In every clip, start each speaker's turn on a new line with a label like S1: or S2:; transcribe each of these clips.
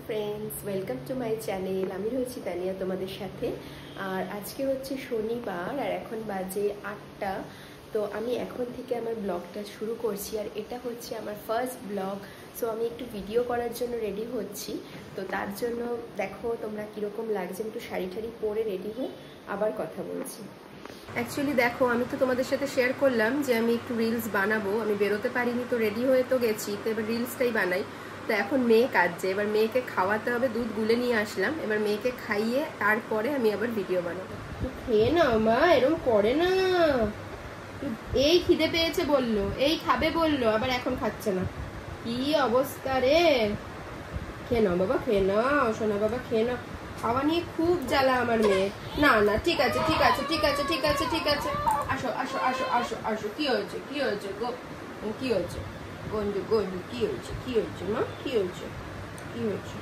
S1: Friends welcome to my channel आमी रয়েছি তানিয়া তোমাদের সাথে। আর আজকে হচ্ছে শনিবার আর এখন বাজে 8টা। তো আমি এখন থেকে আমার ব্লগটা শুরু করছি আর এটা হচ্ছে আমার ফার্স্ট ব্লগ। সো আমি একটু ভিডিও করার জন্য রেডি হচ্ছি। তো তার জন্য দেখো তোমরা কীরকম লাগছে, একটু শাড়ি ঠাড়ি পরে রেডি হয়ে আবার কথা বলছি। অ্যাকচুয়ালি দেখো আমি তো তোমাদের সাথে শেয়ার করলাম যে আমি একটু রিলস বানাবো, আমি বেরোতে পারিনি তো রেডি হয়ে তো গেছি, তো এবার রিলসটাই বানাই। তো এখন মেয়ে কাঁদছে, এবার মেয়েকে খাওয়াতে হবে, দুধ গুলে নিয়ে আসলাম, এবার মেয়েকে খাইয়ে তারপরে আমি আবার ভিডিও বানাবো। খেয়ে না মা, এরকম করে না, এই খিদে পেয়েছে বললো, এই খাবে বললো, আবার এখন খাচ্ছে না, কি অবস্থা রে। খেয়ে নাও বাবা, খেয়ে নাও সোনা বাবা, খেয়ে নাও। খাওয়া নিয়ে খুব জ্বালা আমার মেয়ে। না না ঠিক আছে ঠিক আছে ঠিক আছে ঠিক আছে ঠিক আছে, আসো আসো আসো আসো আসো। কি হয়েছে কি হয়েছে গো, কি হয়েছে গঞ্জু গঞ্জু, কি হয়েছে কি হয়েছে মা, কি হয়েছে কি হয়েছে?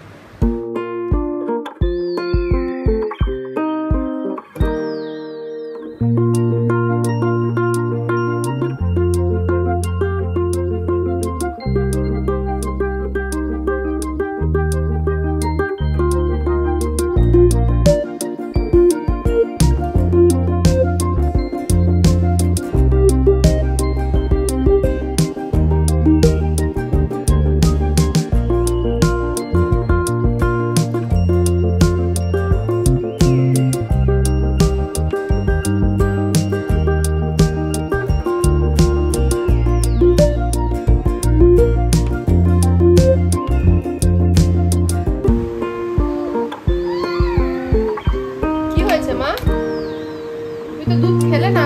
S1: দুধ খেলে না?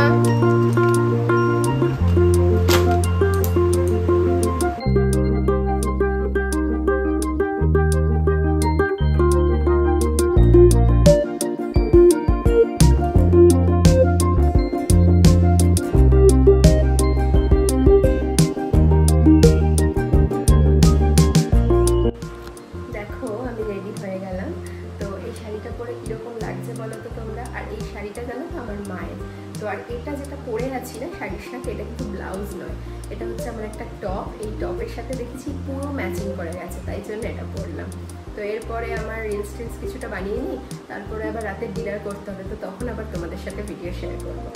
S1: দেখো আমি রেডি হয়ে গেলাম। তো এই শাড়িটা পরে কিরকম লাগছে বলো তো তোমরা। আর এই শাড়িটা জানো তো আমার মায়ের। তো আর এটা যেটা পরে আছি না শাড়ির সাথে, এটা কিন্তু ব্লাউজ নয়, এটা হচ্ছে আমার একটা টপ। এই টপের সাথে দেখেছি পুরো ম্যাচিং করে গেছে, তাই জন্য এটা পরলাম। তো এরপরে আমার রিলস টিলস কিছুটা বানিয়ে নিই, তারপরে আবার রাতে ডিনার করতে হবে, তো তখন আবার তোমাদের সাথে ভিডিও শেয়ার করবো।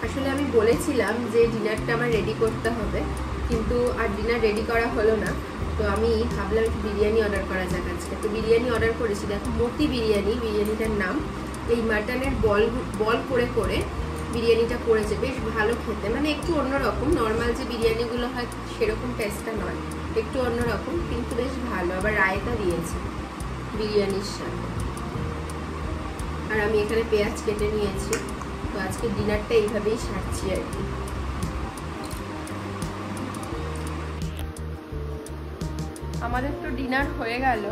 S1: আসলে আমি বলেছিলাম যে ডিনারটা আমার রেডি করতে হবে, কিন্তু আর ডিনার রেডি করা হলো না। তো আমি ভাবলাম একটু বিরিয়ানি অর্ডার করা যাক আজকে। তো বিরিয়ানি অর্ডার করেছি, দেখো মতি বিরিয়ানি, বিরিয়ানিটার নাম। এই মাটনের বল করে করে বিরিয়ানিটা করেছে, বেশ ভালো খেতে, মানে একটু অন্যরকম, নর্মাল যে বিরিয়ানিগুলো হয় সেরকম টেস্টটা নয়, একটু অন্যরকম, কিন্তু বেশ ভালো। আবার রায়তা দিয়েছে বিরিয়ানির সাথে। আর আমি এখানে পেঁয়াজ কেটে নিয়েছি। তো আজকে ডিনারটা এইভাবেই সারছি আর কি। আমাদের তো ডিনার হয়ে গেল।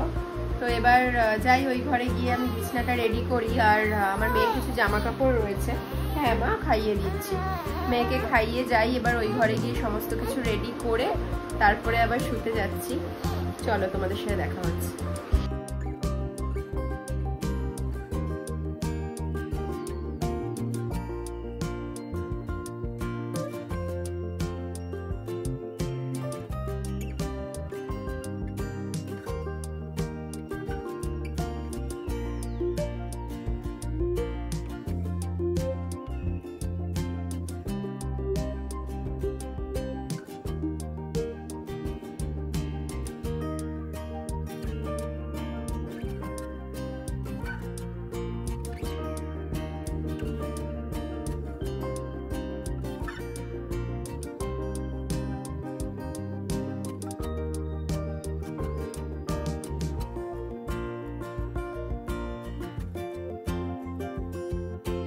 S1: তো এবার যাই ওই ঘরে গিয়ে আমি বিছনাটা রেডি করি। আর আমার মেয়ের কিছু জামা কাপড় রয়েছে, হ্যাঁ মা খাইয়ে দিচ্ছি, মেয়েকে খাইয়ে যাই। এবার ওই ঘরে গিয়ে সমস্ত কিছু রেডি করে তারপরে আবার শুতে যাচ্ছি। চলো তোমাদের সাথে দেখা হচ্ছে।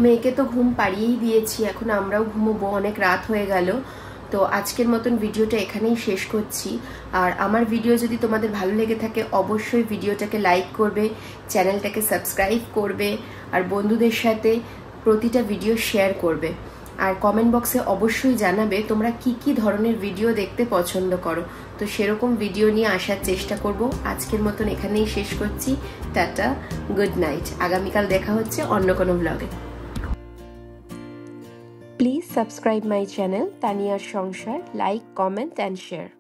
S1: মেয়েকে তো ঘুম পাড়িয়েই দিয়েছি, এখন আমরাও ঘুমোবো, অনেক রাত হয়ে গেল। তো আজকের মতন ভিডিওটা এখানেই শেষ করছি। আর আমার ভিডিও যদি তোমাদের ভালো লেগে থাকে অবশ্যই ভিডিওটাকে লাইক করবে, চ্যানেলটাকে সাবস্ক্রাইব করবে, আর বন্ধুদের সাথে প্রতিটা ভিডিও শেয়ার করবে। আর কমেন্ট বক্সে অবশ্যই জানাবে তোমরা কি কি ধরনের ভিডিও দেখতে পছন্দ করো। তো সেরকম ভিডিও নিয়ে আসার চেষ্টা করব। আজকের মতন এখানেই শেষ করছি। Tata, good night. আগামীকাল দেখা হচ্ছে অন্য কোনো ব্লগে। Please subscribe my channel Taniya's Songshar, like, comment and share.